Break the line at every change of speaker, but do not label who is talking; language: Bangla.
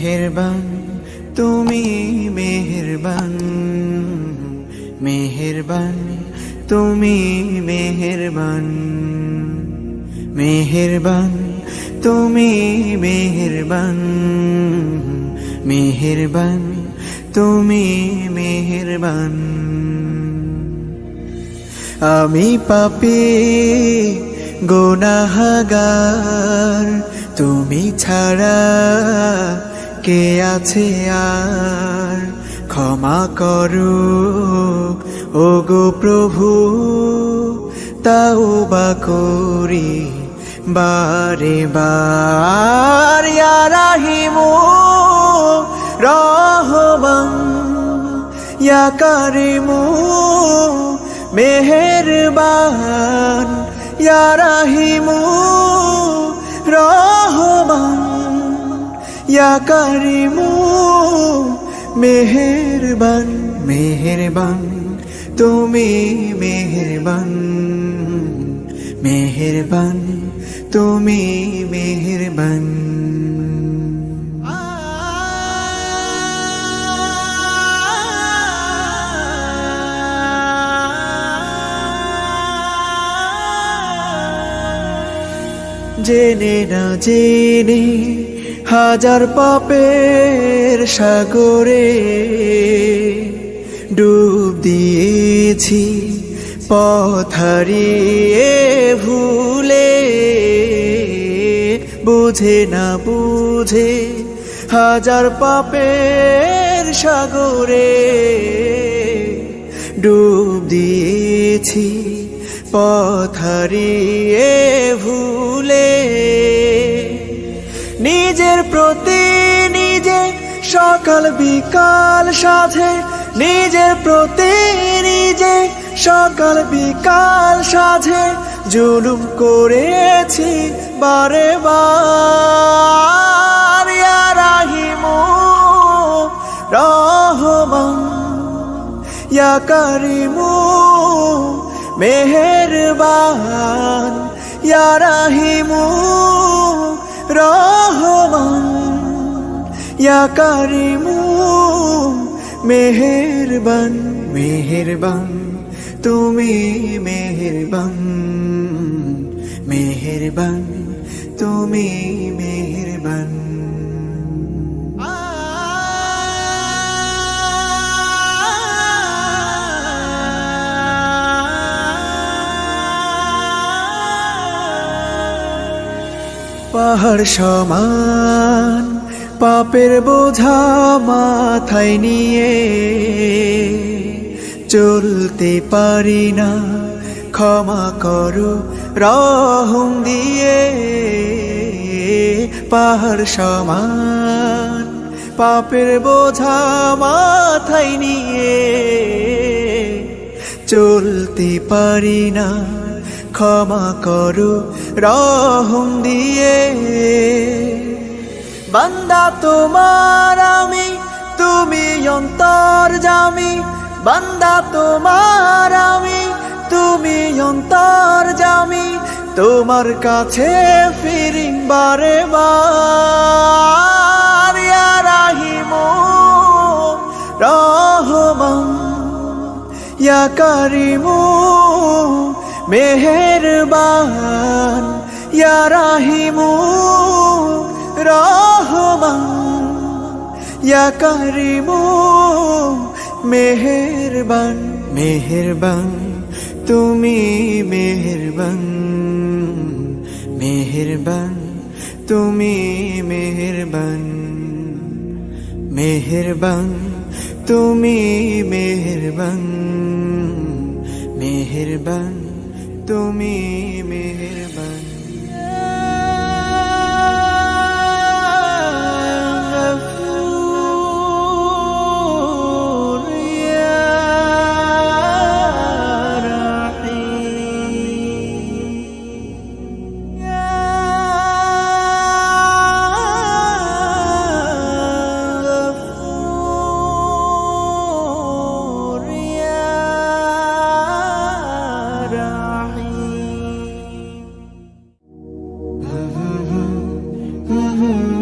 মেহেরবান তুমি মেহেরবান, মেহেরবান তুমি মেহেরবান, মেহেরবান তুমি মেহেরবান, মেহেরবান তুমি মেহেরবান। আমি পাপী গুনাহগার, তুমি ছাড়া কে আছে আর? ক্ষমা করো ওগো প্রভু, তাওবা করি বারে বার। ইয়া রাহিমু রহমান, ইয়া কারিমু মেহেরবান, ইয়া রাহিমু রহমান, ইয়া কারিমু মেহেরবান। মেহেরবান তুমি মেহেরবান, মেহেরবান তুমি মেহেরবান। জেনে না জেনে হাজার পাপের সাগরে ডুব দিয়েছি, পথ হারিয়ে ভুলে। বুঝে না বুঝে হাজার পাপের সাগরে ডুব দিয়েছি, পথ হারিয়ে ভুলে। নিজের প্রতি নিজে সকাল বিকাল সাধে, নিজের প্রতি নিজে সকাল বিকাল সাধে জুলুম করেছি বারে বার। ইয়া রাহিমু রহমান, ইয়া কারিমু মেহেরবান, ইয়া রাহিমু রহমান, ইয়া কারিমু মেহেরবান। মেহেরবান তুমি মেহেরবান, মেহেরবান তুমি মেহেরবান। পাহাড় সমান পাপের বোঝা মাথায় নিয়ে চলতে পারি না, ক্ষমা করো রহম দিয়ে। পাহাড় সমান পাপের বোঝা মাথায় নিয়ে চলতে পারি না, ক্ষমা করো রহম দিয়ে। বান্দা তোমার আমি, তুমি অন্তর্যামী। বান্দা তোমার আমি, তুমি অন্তর্যামী। তোমার কাছে ফিরি বারে বার। ইয়া রাহিমু রহমান, ইয়া কারিমু মেহেরবান, ইয়া রাহিমু রহমান, ইয়া কারিমু মেহেরবান। মেহেরবান তুমি মেহেরবান, মেহেরবান তুমি মেহেরবান, মেহেরবান তুমি মেহেরবান, মেহেরবান তুমি মেহেরবান। Mm-hmm.